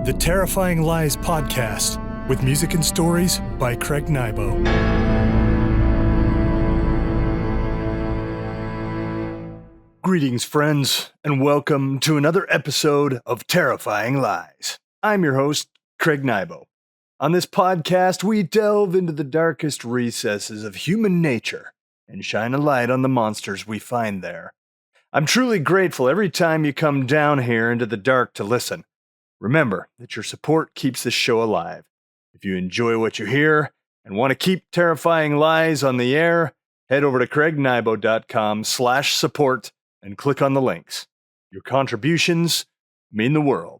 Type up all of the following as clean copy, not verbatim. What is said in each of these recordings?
the Terrifying Lies podcast, with music and stories by Craig Nybo. Greetings, friends, and welcome to another episode of Terrifying Lies. I'm your host, Craig Nybo. On this podcast, we delve into the darkest recesses of human nature and shine a light on the monsters we find there. I'm truly grateful every time you come down here into the dark to listen. Remember that your support keeps this show alive. If you enjoy what you hear and want to keep Terrifying Lies on the air, head over to craignybo.com/support and click on the links. Your contributions mean the world.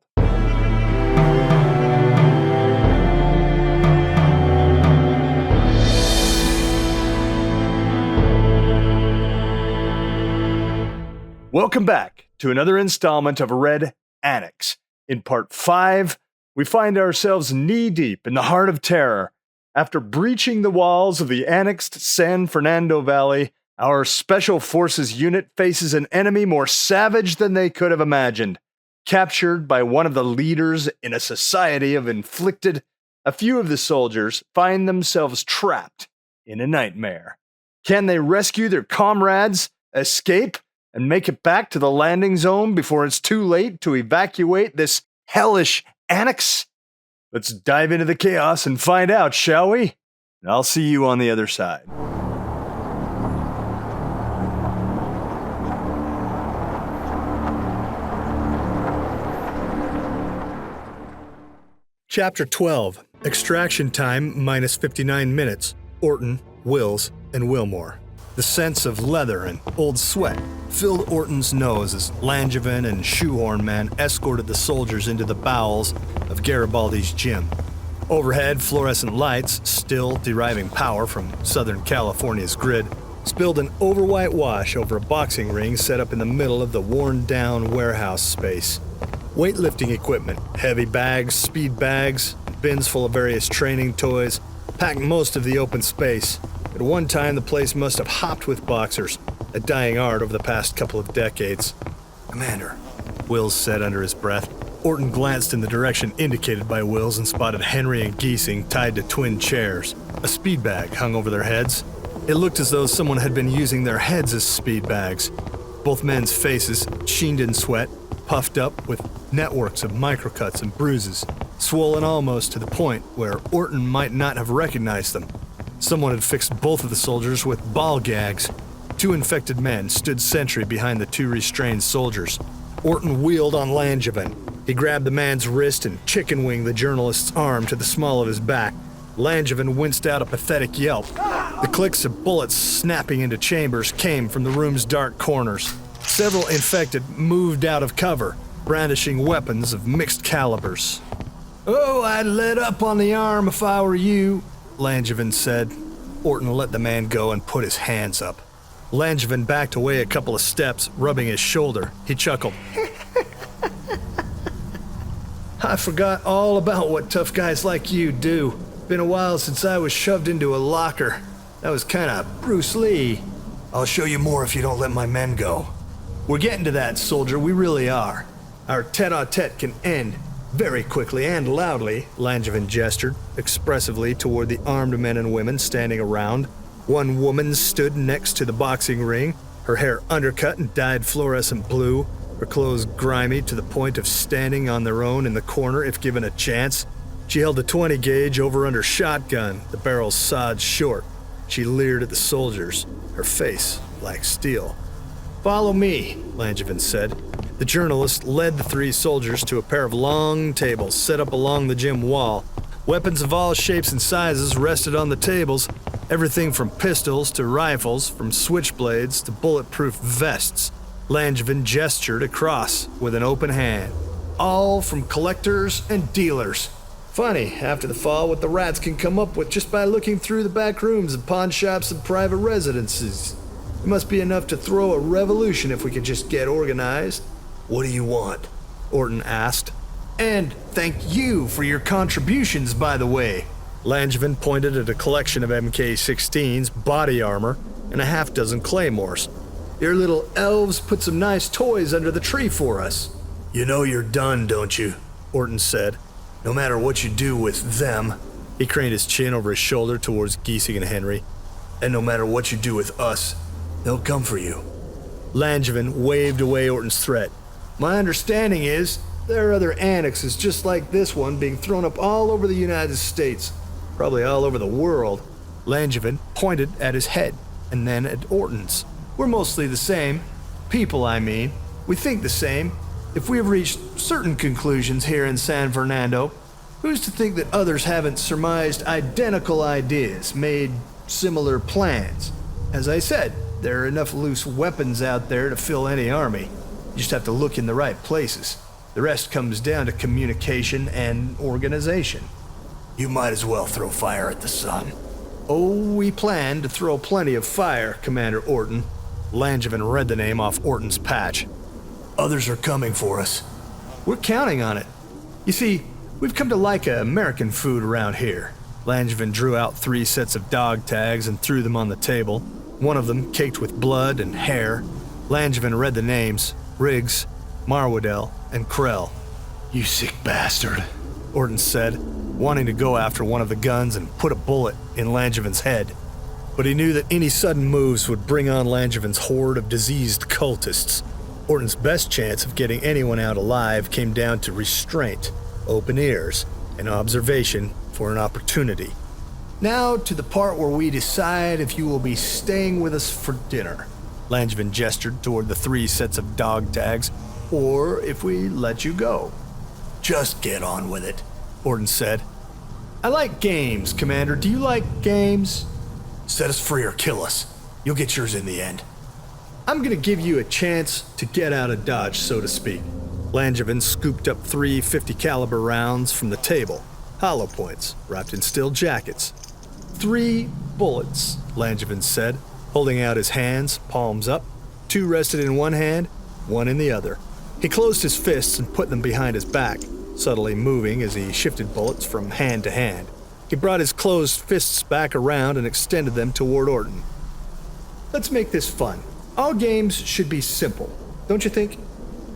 Welcome back to another installment of Red Annex. In part 5, we find ourselves knee-deep in the heart of terror. After breaching the walls of the annexed San Fernando Valley, our Special Forces unit faces an enemy more savage than they could have imagined. Captured by one of the leaders in a society of inflicted, a few of the soldiers find themselves trapped in a nightmare. Can they rescue their comrades, escape, and make it back to the landing zone before it's too late to evacuate this hellish annex? Let's dive into the chaos and find out, shall we? And I'll see you on the other side. Chapter 12, Extraction Time minus 59 minutes, Orton, Wills, and Wilmore. The sense of leather and old sweat filled Orton's nose as Langevin and Shoehorn Man escorted the soldiers into the bowels of Garibaldi's gym. Overhead, fluorescent lights, still deriving power from Southern California's grid, spilled an overwhite wash over a boxing ring set up in the middle of the worn-down warehouse space. Weightlifting equipment, heavy bags, speed bags, and bins full of various training toys packed most of the open space. At one time, the place must have hopped with boxers, a dying art over the past couple of decades. "Commander," Wills said under his breath. Orton glanced in the direction indicated by Wills and spotted Henry and Giesing tied to twin chairs. A speed bag hung over their heads. It looked as though someone had been using their heads as speed bags. Both men's faces, sheened in sweat, puffed up with networks of microcuts and bruises, swollen almost to the point where Orton might not have recognized them. Someone had fixed both of the soldiers with ball gags. Two infected men stood sentry behind the two restrained soldiers. Orton wheeled on Langevin. He grabbed the man's wrist and chicken-winged the journalist's arm to the small of his back. Langevin winced out a pathetic yelp. The clicks of bullets snapping into chambers came from the room's dark corners. Several infected moved out of cover, brandishing weapons of mixed calibers. "Oh, I'd let up on the arm if I were you," Langevin said. Orton let the man go and put his hands up. Langevin backed away a couple of steps, rubbing his shoulder. He chuckled. "I forgot all about what tough guys like you do. Been a while since I was shoved into a locker. That was kinda Bruce Lee." "I'll show you more if you don't let my men go." "We're getting to that, soldier, we really are. Our tete-a-tete can end very quickly and loudly," Langevin gestured expressively toward the armed men and women standing around. One woman stood next to the boxing ring, her hair undercut and dyed fluorescent blue, her clothes grimy to the point of standing on their own in the corner if given a chance. She held a 20 gauge over-under shotgun, the barrel sawed short. She leered at the soldiers, her face like steel. "Follow me," Langevin said. The journalist led the three soldiers to a pair of long tables set up along the gym wall. Weapons of all shapes and sizes rested on the tables, everything from pistols to rifles, from switchblades to bulletproof vests. Langevin gestured across with an open hand. "All from collectors and dealers. Funny, after the fall, what the rats can come up with just by looking through the back rooms of pawn shops and private residences. It must be enough to throw a revolution if we could just get organized." "What do you want?" Orton asked. "And thank you for your contributions, by the way." Langevin pointed at a collection of MK-16s, body armor, and a half-dozen claymores. "Your little elves put some nice toys under the tree for us." "You know you're done, don't you?" Orton said. No matter what you do with them, he craned his chin over his shoulder towards Giesing and Henry, and no matter what you do with us, they'll come for you. Langevin waved away Orton's threat. My understanding is there are other annexes just like this one being thrown up all over the United States, probably all over the world. Langevin pointed at his head and then at Orton's. We're mostly the same. People, I mean. We think the same. If we have reached certain conclusions here in San Fernando, who's to think that others haven't surmised identical ideas, made similar plans? As I said, there are enough loose weapons out there to fill any army. You just have to look in the right places. The rest comes down to communication and organization. You might as well throw fire at the sun. Oh, we plan to throw plenty of fire, Commander Orton. Langevin read the name off Orton's patch. Others are coming for us. We're counting on it. You see, we've come to like American food around here. Langevin drew out 3 sets of dog tags and threw them on the table, one of them caked with blood and hair. Langevin read the names, Riggs, Marwadell, and Krell. You sick bastard, Orton said, wanting to go after one of the guns and put a bullet in Langevin's head. But he knew that any sudden moves would bring on Langevin's horde of diseased cultists. Orton's best chance of getting anyone out alive came down to restraint, open ears, and observation for an opportunity. Now to the part where we decide if you will be staying with us for dinner. Langevin gestured toward the 3 sets of dog tags, or if we let you go. Just get on with it, Orton said. I like games, Commander. Do you like games? Set us free or kill us. You'll get yours in the end. I'm gonna give you a chance to get out of Dodge, so to speak. Langevin scooped up 3 .50 caliber rounds from the table, hollow points, wrapped in steel jackets. 3 bullets, Langevin said, holding out his hands, palms up. 2 rested in one hand, 1 in the other. He closed his fists and put them behind his back, subtly moving as he shifted bullets from hand to hand. He brought his closed fists back around and extended them toward Orton. Let's make this fun. All games should be simple, don't you think?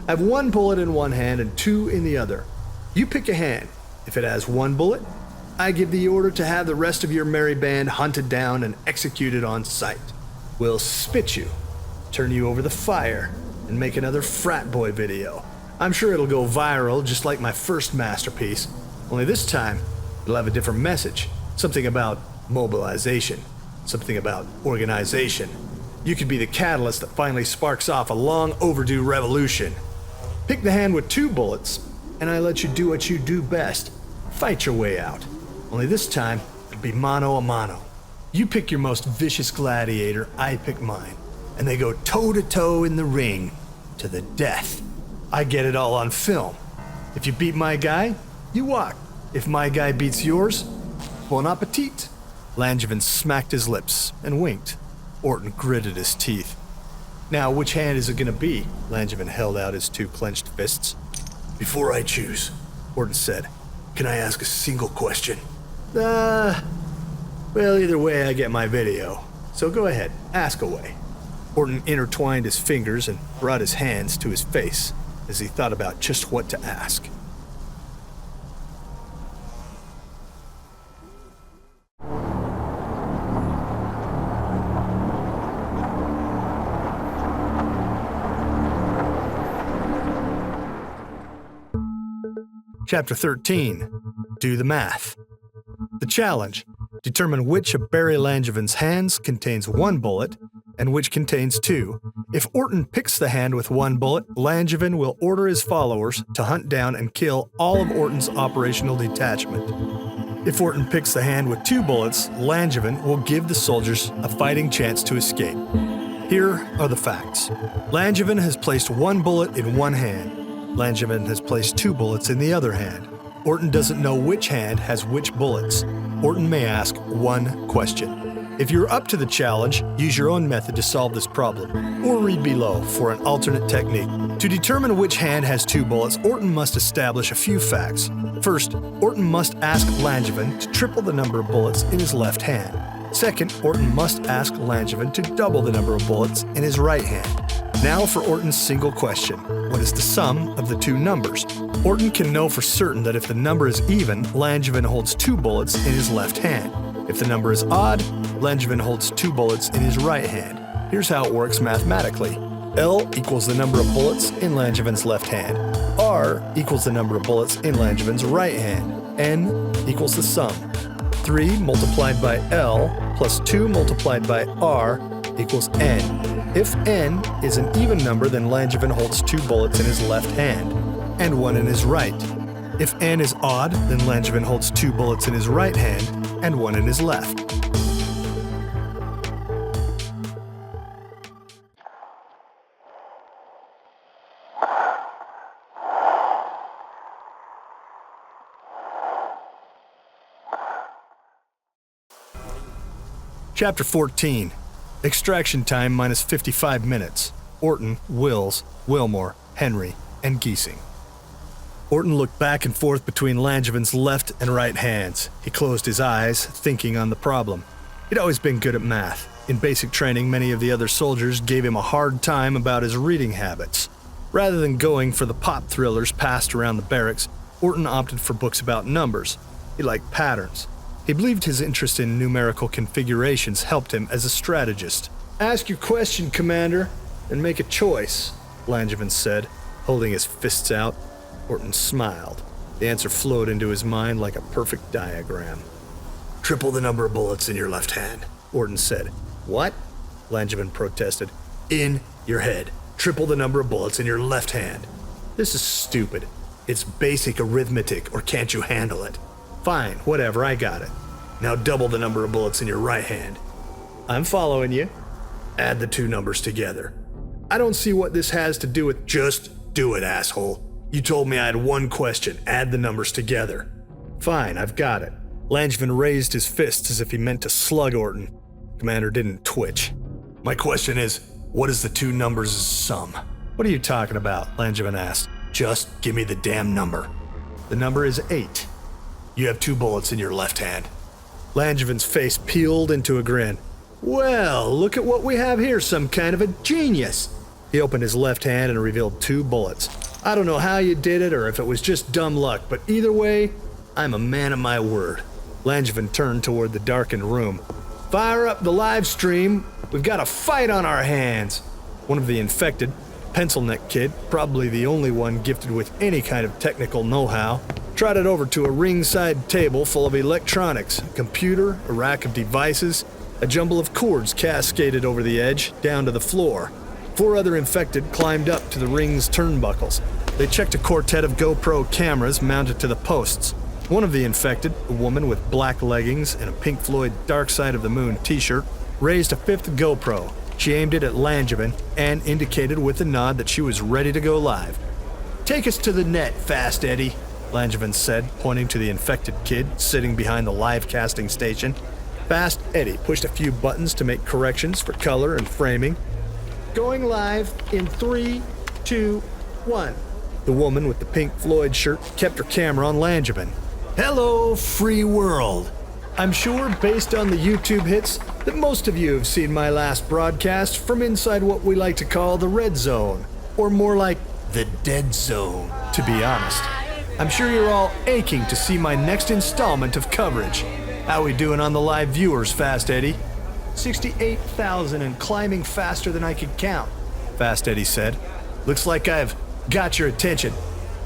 I have 1 bullet in one hand and 2 in the other. You pick a hand. If it has 1 bullet, I give the order to have the rest of your merry band hunted down and executed on sight. We'll spit you, turn you over the fire, and make another frat boy video. I'm sure it'll go viral just like my first masterpiece, only this time it'll have a different message. Something about mobilization, something about organization. You could be the catalyst that finally sparks off a long overdue revolution. Pick the hand with 2 bullets, and I let you do what you do best. Fight your way out. Only this time, it'll be mano a mano. You pick your most vicious gladiator, I pick mine. And they go toe-to-toe in the ring, to the death. I get it all on film. If you beat my guy, you walk. If my guy beats yours, bon appetit. Langevin smacked his lips and winked. Orton gritted his teeth. Now, which hand is it gonna be? Langevin held out his 2 clenched fists. Before I choose, Orton said, can I ask a single question? Well, either way I get my video. So go ahead, ask away. Orton intertwined his fingers and brought his hands to his face as he thought about just what to ask. Chapter 13. Do the math. The challenge. Determine which of Barry Langevin's hands contains 1 bullet and which contains 2. If Orton picks the hand with 1 bullet, Langevin will order his followers to hunt down and kill all of Orton's operational detachment. If Orton picks the hand with 2 bullets, Langevin will give the soldiers a fighting chance to escape. Here are the facts. Langevin has placed 1 bullet in one hand. Langevin has placed 2 bullets in the other hand. Orton doesn't know which hand has which bullets. Orton may ask 1 question. If you're up to the challenge, use your own method to solve this problem, or read below for an alternate technique. To determine which hand has 2 bullets, Orton must establish a few facts. First, Orton must ask Langevin to triple the number of bullets in his left hand. Second, Orton must ask Langevin to double the number of bullets in his right hand. Now for Orton's single question. What is the sum of the two numbers? Orton can know for certain that if the number is even, Langevin holds 2 bullets in his left hand. If the number is odd, Langevin holds 2 bullets in his right hand. Here's how it works mathematically. L equals the number of bullets in Langevin's left hand. R equals the number of bullets in Langevin's right hand. N equals the sum. 3 multiplied by L plus 2 multiplied by R equals N. If N is an even number, then Langevin holds 2 bullets in his left hand and 1 in his right. If N is odd, then Langevin holds 2 bullets in his right hand and 1 in his left. Chapter 14. Extraction time minus 55 minutes. Orton, Wills, Wilmore, Henry, and Giesing. Orton looked back and forth between Langevin's left and right hands. He closed his eyes, thinking on the problem. He'd always been good at math. In basic training, many of the other soldiers gave him a hard time about his reading habits. Rather than going for the pop thrillers passed around the barracks, Orton opted for books about numbers. He liked patterns. He believed his interest in numerical configurations helped him as a strategist. "Ask your question, Commander, and make a choice," Langevin said, holding his fists out. Orton smiled. The answer flowed into his mind like a perfect diagram. "Triple the number of bullets in your left hand," Orton said. "What?" Langevin protested. "In your head. Triple the number of bullets in your left hand." "This is stupid. It's basic arithmetic, or can't you handle it?" "Fine, whatever, I got it." "Now double the number of bullets in your right hand." "I'm following you." "Add the two numbers together." "I don't see what this has to do with—" "Just do it, asshole. You told me I had one question. Add the numbers together." "Fine, I've got it." Langevin raised his fists as if he meant to slug Orton. The commander didn't twitch. "My question is, what is the two numbers' sum?" "What are you talking about?" Langevin asked. "Just give me the damn number." "The number is 8. You have 2 bullets in your left hand." Langevin's face peeled into a grin. "Well, look at what we have here, some kind of a genius." He opened his left hand and revealed 2 bullets. "I don't know how you did it or if it was just dumb luck, but either way, I'm a man of my word." Langevin turned toward the darkened room. "Fire up the live stream. We've got a fight on our hands." One of the infected, pencil-neck kid, probably the only one gifted with any kind of technical know-how, trotted over to a ringside table full of electronics, a computer, a rack of devices, a jumble of cords cascaded over the edge, down to the floor. 4 other infected climbed up to the ring's turnbuckles. They checked a quartet of GoPro cameras mounted to the posts. One of the infected, a woman with black leggings and a Pink Floyd Dark Side of the Moon t-shirt, raised a 5th GoPro. She aimed it at Langevin and indicated with a nod that she was ready to go live. "Take us to the net, Fast Eddie," Langevin said, pointing to the infected kid sitting behind the live casting station. Fast Eddie pushed a few buttons to make corrections for color and framing. "Going live in 3, 2, 1. The woman with the Pink Floyd shirt kept her camera on Langevin. "Hello, free world. I'm sure, based on the YouTube hits, that most of you have seen my last broadcast from inside what we like to call the red zone, or more like the dead zone, to be honest. I'm sure you're all aching to see my next installment of coverage. How we doing on the live viewers, Fast Eddie?" 68,000 and climbing faster than I could count, Fast Eddie said. "Looks like I've got your attention.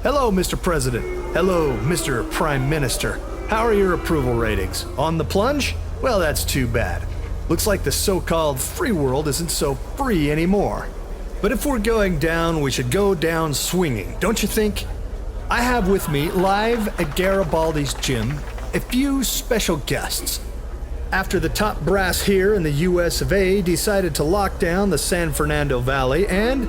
Hello, Mr. President. Hello, Mr. Prime Minister. How are your approval ratings? On the plunge? Well, that's too bad. Looks like the so-called free world isn't so free anymore. But if we're going down, we should go down swinging, don't you think? I have with me, live at Garibaldi's gym, a few special guests. After the top brass here in the US of A decided to lock down the San Fernando Valley and,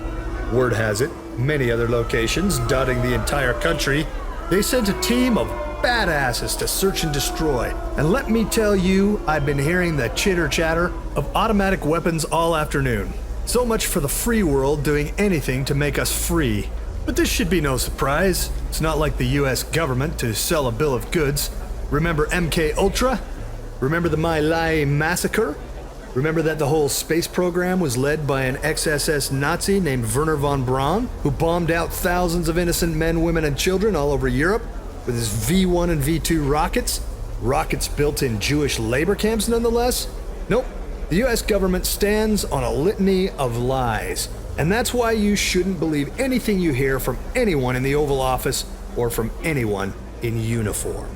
word has it, many other locations dotting the entire country, they sent a team of badasses to search and destroy. And let me tell you, I've been hearing the chitter-chatter of automatic weapons all afternoon. So much for the free world doing anything to make us free. But this should be no surprise. It's not like the US government to sell a bill of goods. Remember MK Ultra? Remember the My Lai massacre? Remember that the whole space program was led by an ex-SS Nazi named Werner von Braun, who bombed out thousands of innocent men, women, and children all over Europe with his V-1 and V-2 rockets? Rockets built in Jewish labor camps, nonetheless? Nope. The US government stands on a litany of lies. And that's why you shouldn't believe anything you hear from anyone in the Oval Office or from anyone in uniform.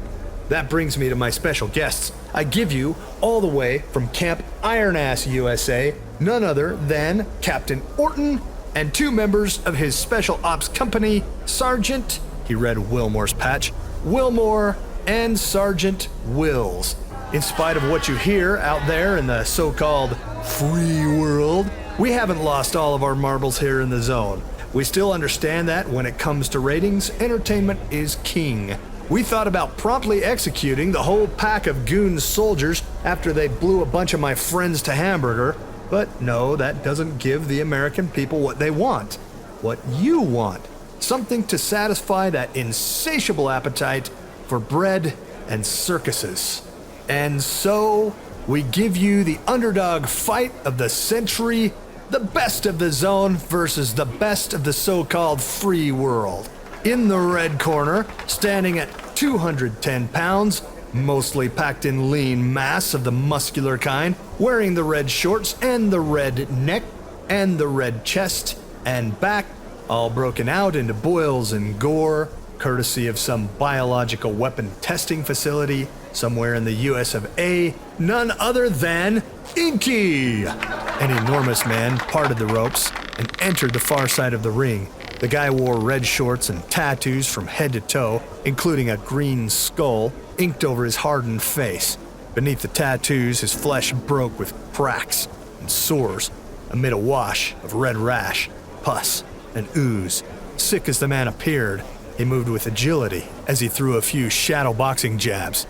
That brings me to my special guests. I give you, all the way from Camp Iron Ass, USA, none other than Captain Orton and two members of his Special Ops Company, Sergeant, he read Wilmore's patch, Wilmore and Sergeant Wills. In spite of what you hear out there in the so-called free world, we haven't lost all of our marbles here in the zone. We still understand that when it comes to ratings, entertainment is king. We thought about promptly executing the whole pack of goon soldiers after they blew a bunch of my friends to hamburger, but no, that doesn't give the American people what they want. What you want. Something to satisfy that insatiable appetite for bread and circuses. And so, we give you the underdog fight of the century, the best of the zone versus the best of the so-called free world. In the red corner, standing at 210 pounds, mostly packed in lean mass of the muscular kind, wearing the red shorts and the red neck and the red chest and back, all broken out into boils and gore, courtesy of some biological weapon testing facility somewhere in the US of A, none other than Inky! An enormous man parted the ropes and entered the far side of the ring. The guy wore red shorts and tattoos from head to toe, including a green skull inked over his hardened face. Beneath the tattoos, his flesh broke with cracks and sores amid a wash of red rash, pus, and ooze. Sick as the man appeared, he moved with agility as he threw a few shadow boxing jabs.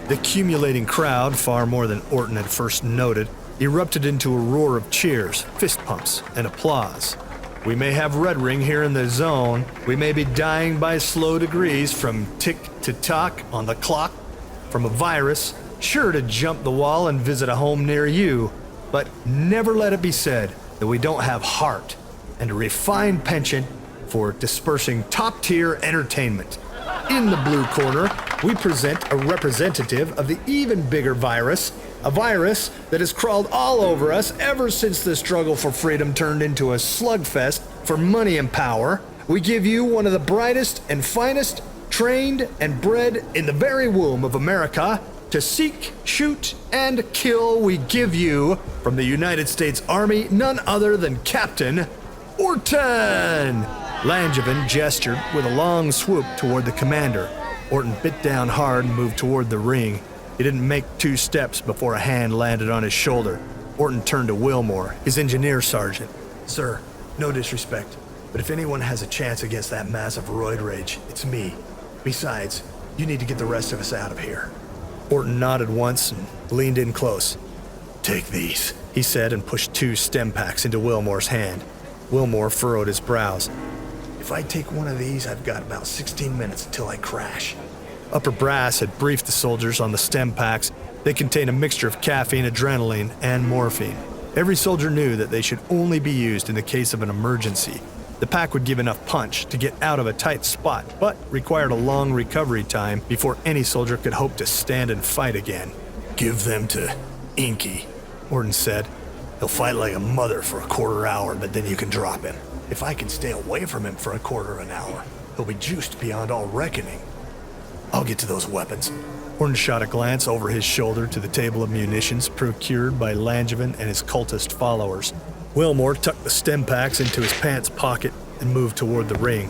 The accumulating crowd, far more than Orton had first noted, erupted into a roar of cheers, fist pumps, and applause. We may have Red Ring here in the zone. We may be dying by slow degrees from tick to tock on the clock, from a virus, sure to jump the wall and visit a home near you. But never let it be said that we don't have heart and a refined penchant for dispersing top-tier entertainment. In the blue corner, we present a representative of the even bigger virus, a virus that has crawled all over us ever since the struggle for freedom turned into a slugfest for money and power. We give you one of the brightest and finest, trained and bred in the very womb of America to seek, shoot, and kill. We give you, from the United States Army, none other than Captain Orton! Langevin gestured with a long swoop toward the commander. Orton bit down hard and moved toward the ring. He didn't make 2 steps before a hand landed on his shoulder. Orton turned to Wilmore, his engineer sergeant. Sir, no disrespect, but if anyone has a chance against that massive roid rage, it's me. Besides, you need to get the rest of us out of here. Orton nodded once and leaned in close. Take these, he said, and pushed 2 stem packs into Wilmore's hand. Wilmore furrowed his brows. If I take one of these, I've got about 16 minutes until I crash. Upper brass had briefed the soldiers on the stem packs. They contain a mixture of caffeine, adrenaline, and morphine. Every soldier knew that they should only be used in the case of an emergency. The pack would give enough punch to get out of a tight spot, but required a long recovery time before any soldier could hope to stand and fight again. Give them to Inky, Orton said. He'll fight like a mother for a quarter hour, but then you can drop him. If I can stay away from him for a quarter of an hour, he'll be juiced beyond all reckoning. I'll get to those weapons. Orton shot a glance over his shoulder to the table of munitions procured by Langevin and his cultist followers. Wilmore tucked the stem packs into his pants pocket and moved toward the ring.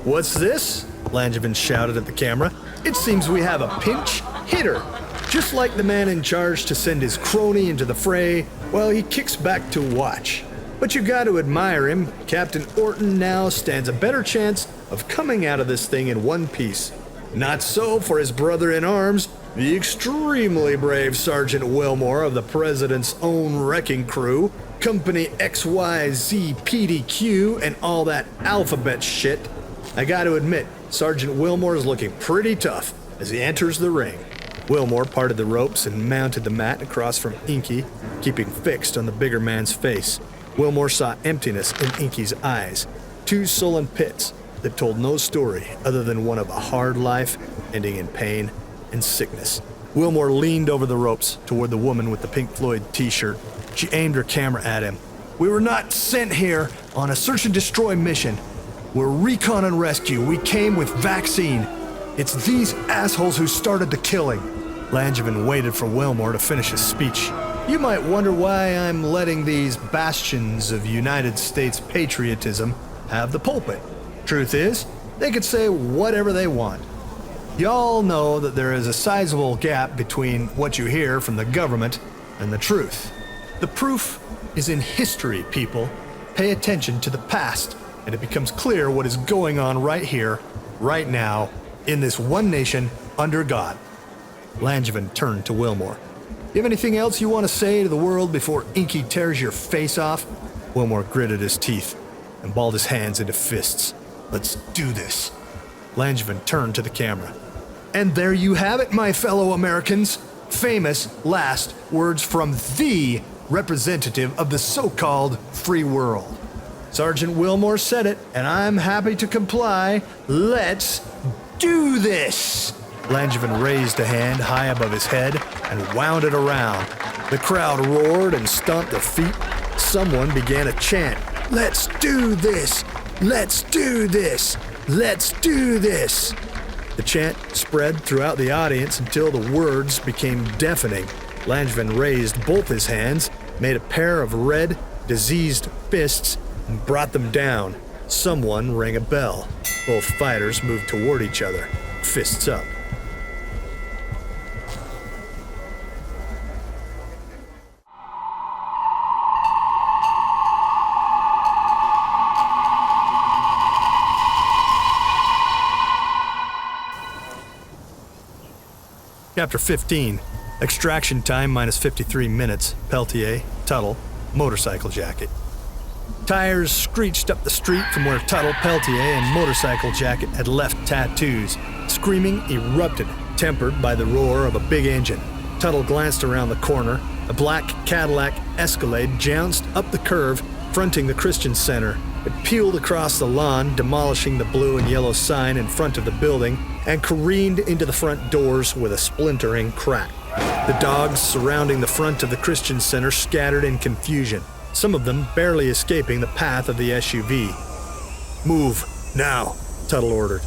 What's this? Langevin shouted at the camera. It seems we have a pinch hitter. Just like the man in charge to send his crony into the fray, well, he kicks back to watch. But you got to admire him. Captain Orton now stands a better chance of coming out of this thing in one piece. Not so for his brother-in-arms, the extremely brave Sergeant Wilmore of the President's own wrecking crew, Company XYZ PDQ, and all that alphabet shit. I got to admit, Sergeant Wilmore is looking pretty tough as he enters the ring. Wilmore parted the ropes and mounted the mat across from Inky, keeping fixed on the bigger man's face. Wilmore saw emptiness in Inky's eyes, two sullen pits that told no story other than one of a hard life ending in pain and sickness. Wilmore leaned over the ropes toward the woman with the Pink Floyd t-shirt. She aimed her camera at him. "We were not sent here on a search and destroy mission. We're recon and rescue. We came with vaccine. It's these assholes who started the killing." Langevin waited for Wilmore to finish his speech. "You might wonder why I'm letting these bastions of United States patriotism have the pulpit. Truth is, they could say whatever they want. Y'all know that there is a sizable gap between what you hear from the government and the truth. The proof is in history, people. Pay attention to the past, and it becomes clear what is going on right here, right now, in this one nation under God." Langevin turned to Wilmore. "You have anything else you want to say to the world before Inky tears your face off?" Wilmore gritted his teeth and balled his hands into fists. "Let's do this." Langevin turned to the camera. "And there you have it, my fellow Americans. Famous last words from the representative of the so-called free world. Sergeant Wilmore said it, and I'm happy to comply. Let's do this." Langevin raised a hand high above his head and wound it around. The crowd roared and stomped their feet. Someone began a chant. "Let's do this! Let's do this! Let's do this!" The chant spread throughout the audience until the words became deafening. Langevin raised both his hands, made a pair of red, diseased fists, and brought them down. Someone rang a bell. Both fighters moved toward each other, fists up. Chapter 15. Extraction time minus 53 minutes. Peltier, Tuttle, motorcycle jacket. Tires screeched up the street from where Tuttle, Peltier, and motorcycle jacket had left Tattoos. Screaming erupted, tempered by the roar of a big engine. Tuttle glanced around the corner. A black Cadillac Escalade jounced up the curve, fronting the Christian Center. It peeled across the lawn, demolishing the blue and yellow sign in front of the building, and careened into the front doors with a splintering crack. The dogs surrounding the front of the Christian Center scattered in confusion, some of them barely escaping the path of the SUV. "Move, now," Tuttle ordered.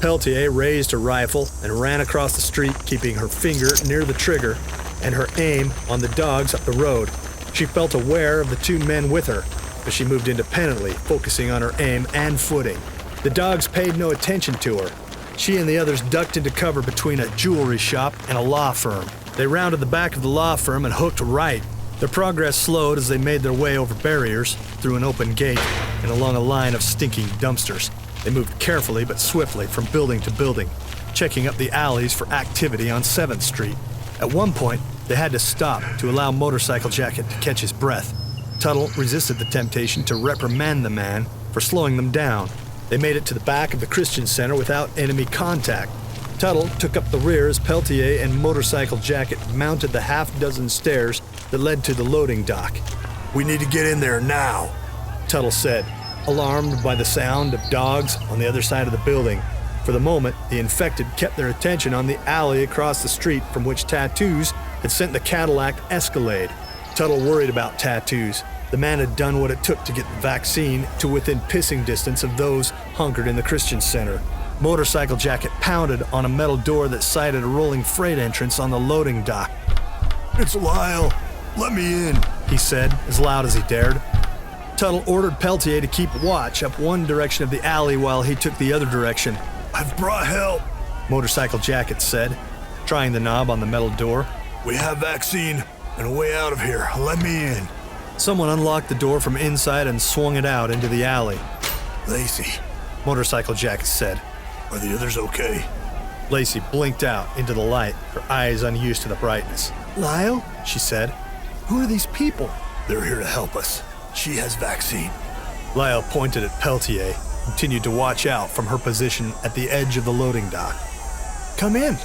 Peltier raised her rifle and ran across the street, keeping her finger near the trigger and her aim on the dogs up the road. She felt aware of the two men with her, but she moved independently, focusing on her aim and footing. The dogs paid no attention to her. She and the others ducked into cover between a jewelry shop and a law firm. They rounded the back of the law firm and hooked right. Their progress slowed as they made their way over barriers, through an open gate, and along a line of stinking dumpsters. They moved carefully but swiftly from building to building, checking up the alleys for activity on 7th Street. At one point, they had to stop to allow Motorcycle Jacket to catch his breath. Tuttle resisted the temptation to reprimand the man for slowing them down. They made it to the back of the Christian Center without enemy contact. Tuttle took up the rear as Peltier and Motorcycle Jacket mounted the half-dozen stairs that led to the loading dock. "We need to get in there now," Tuttle said, alarmed by the sound of dogs on the other side of the building. For the moment, the infected kept their attention on the alley across the street from which Tattoos had sent the Cadillac Escalade. Tuttle worried about Tattoos. The man had done what it took to get the vaccine to within pissing distance of those hunkered in the Christian Center. Motorcycle Jacket pounded on a metal door that sided a rolling freight entrance on the loading dock. "It's Lyle. Let me in," he said, as loud as he dared. Tuttle ordered Peltier to keep watch up one direction of the alley while he took the other direction. "I've brought help," Motorcycle Jacket said, trying the knob on the metal door. "We have vaccine and a way out of here. Let me in." Someone unlocked the door from inside and swung it out into the alley. "Lacey," Motorcycle Jacket said. "Are the others okay?" Lacey blinked out into the light, her eyes unused to the brightness. "Lyle," she said, "who are these people?" "They're here to help us. She has vaccine." Lyle pointed at Peltier, continued to watch out from her position at the edge of the loading dock. "Come in,"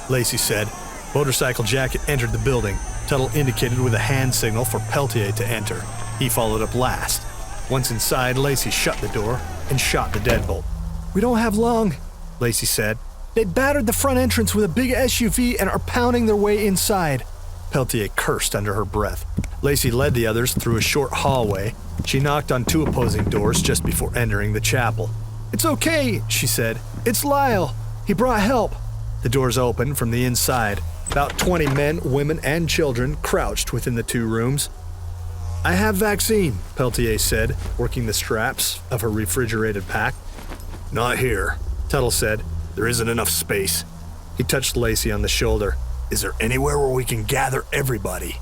Lacey said. Motorcycle Jacket entered the building. Tuttle indicated with a hand signal for Peltier to enter. He followed up last. Once inside, Lacey shut the door and shot the deadbolt. "We don't have long," Lacey said. "They battered the front entrance with a big SUV and are pounding their way inside." Peltier cursed under her breath. Lacey led the others through a short hallway. She knocked on 2 opposing doors just before entering the chapel. "It's okay," she said. "It's Lyle. He brought help." The doors opened from the inside. About 20 men, women, and children crouched within the 2 rooms. "I have vaccine," Peltier said, working the straps of her refrigerated pack. "Not here," Tuttle said. "There isn't enough space." He touched Lacey on the shoulder. "Is there anywhere where we can gather everybody?"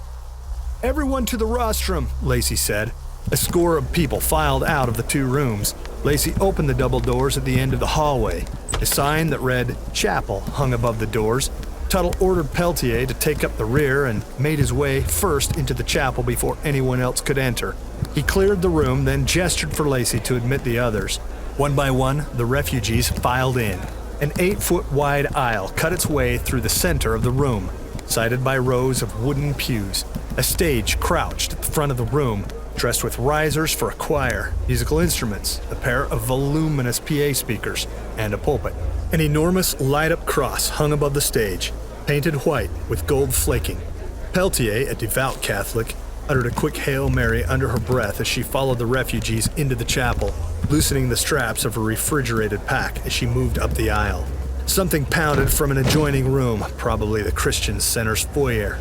"Everyone to the rostrum," Lacey said. A score of people filed out of the 2 rooms. Lacey opened the double doors at the end of the hallway. A sign that read "Chapel" hung above the doors. Tuttle ordered Peltier to take up the rear and made his way first into the chapel before anyone else could enter. He cleared the room, then gestured for Lacey to admit the others. One by one, the refugees filed in. An 8-foot-wide aisle cut its way through the center of the room, sided by rows of wooden pews. A stage crouched at the front of the room, dressed with risers for a choir, musical instruments, a pair of voluminous PA speakers, and a pulpit. An enormous light-up cross hung above the stage, painted white with gold flaking. Peltier, a devout Catholic, uttered a quick Hail Mary under her breath as she followed the refugees into the chapel, loosening the straps of her refrigerated pack as she moved up the aisle. Something pounded from an adjoining room, probably the Christian Center's foyer.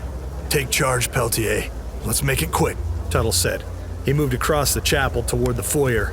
"Take charge, Peltier. Let's make it quick," Tuttle said. He moved across the chapel toward the foyer.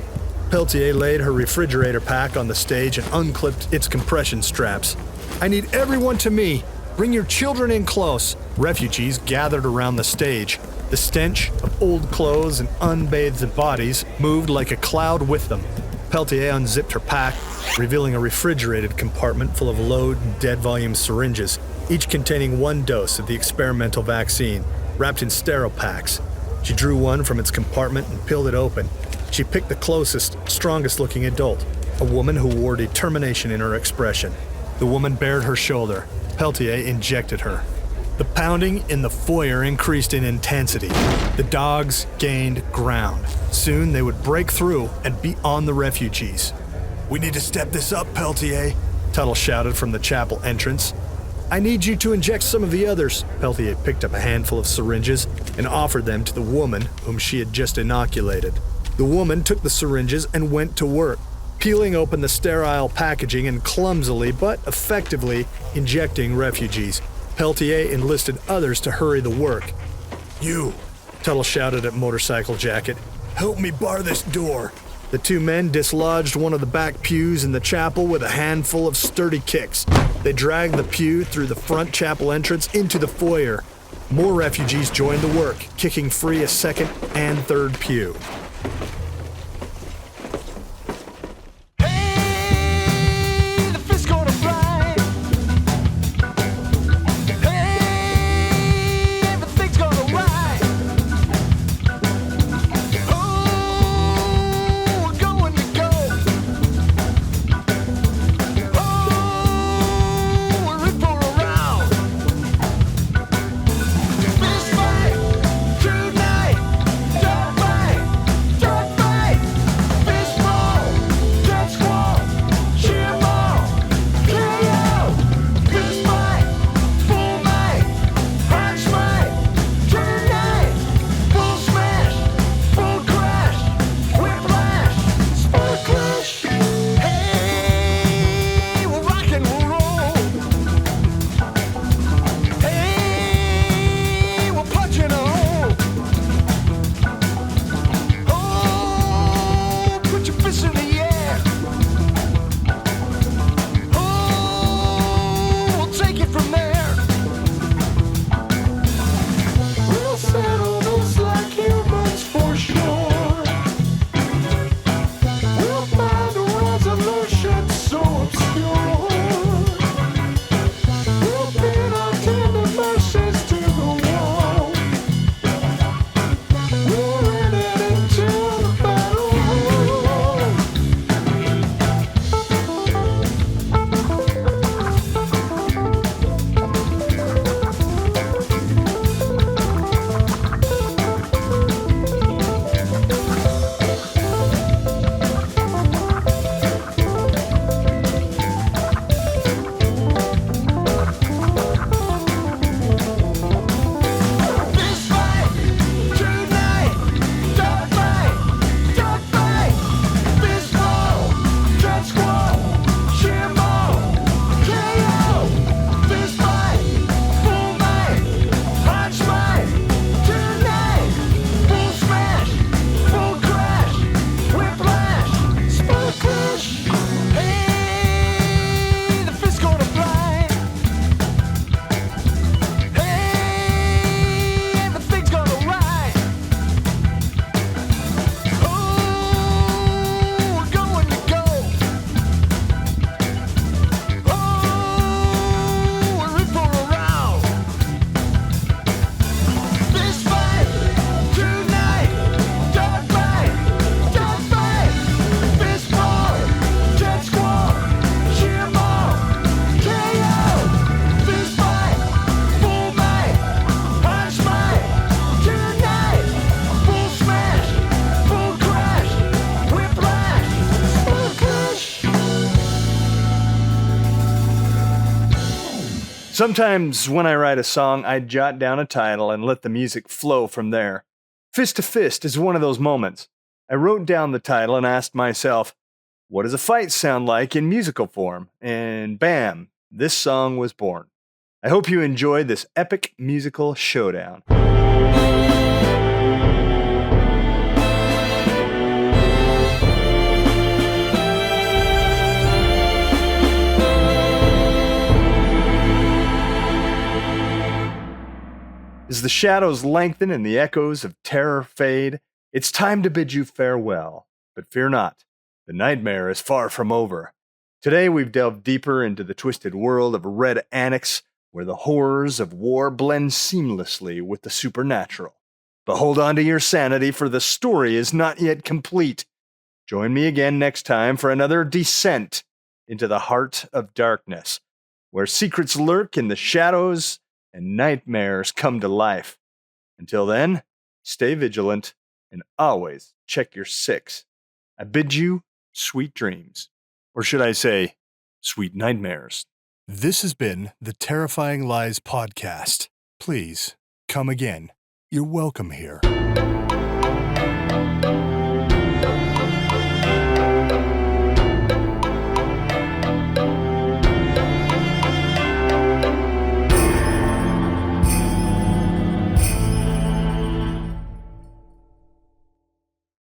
Peltier laid her refrigerator pack on the stage and unclipped its compression straps. "I need everyone to me. Bring your children in close." Refugees gathered around the stage. The stench of old clothes and unbathed bodies moved like a cloud with them. Peltier unzipped her pack, revealing a refrigerated compartment full of low, dead-volume syringes, each containing 1 dose of the experimental vaccine, wrapped in sterile packs. She drew one from its compartment and peeled it open. She picked the closest, strongest-looking adult, a woman who wore determination in her expression. The woman bared her shoulder. Peltier injected her. The pounding in the foyer increased in intensity. The dogs gained ground. Soon they would break through and be on the refugees. "We need to step this up, Peltier," Tuttle shouted from the chapel entrance. "I need you to inject some of the others." Peltier picked up a handful of syringes and offered them to the woman whom she had just inoculated. The woman took the syringes and went to work, peeling open the sterile packaging and clumsily but effectively injecting refugees. Peltier enlisted others to hurry the work. "You," Tuttle shouted at Motorcycle Jacket, "help me bar this door." The 2 men dislodged one of the back pews in the chapel with a handful of sturdy kicks. They dragged the pew through the front chapel entrance into the foyer. More refugees joined the work, kicking free a second and third pew. Sometimes when I write a song, I jot down a title and let the music flow from there. Fist to Fist is one of those moments. I wrote down the title and asked myself, what does a fight sound like in musical form? And bam, this song was born. I hope you enjoyed this epic musical showdown. As the shadows lengthen and the echoes of terror fade, it's time to bid you farewell. But fear not, the nightmare is far from over. Today we've delved deeper into the twisted world of Red Annex, where the horrors of war blend seamlessly with the supernatural. But hold on to your sanity, for the story is not yet complete. Join me again next time for another descent into the heart of darkness, where secrets lurk in the shadows and nightmares come to life. Until then, stay vigilant and always check your six. I bid you sweet dreams. Or should I say, sweet nightmares. This has been the Terrifying Lies podcast. Please come again. You're welcome here.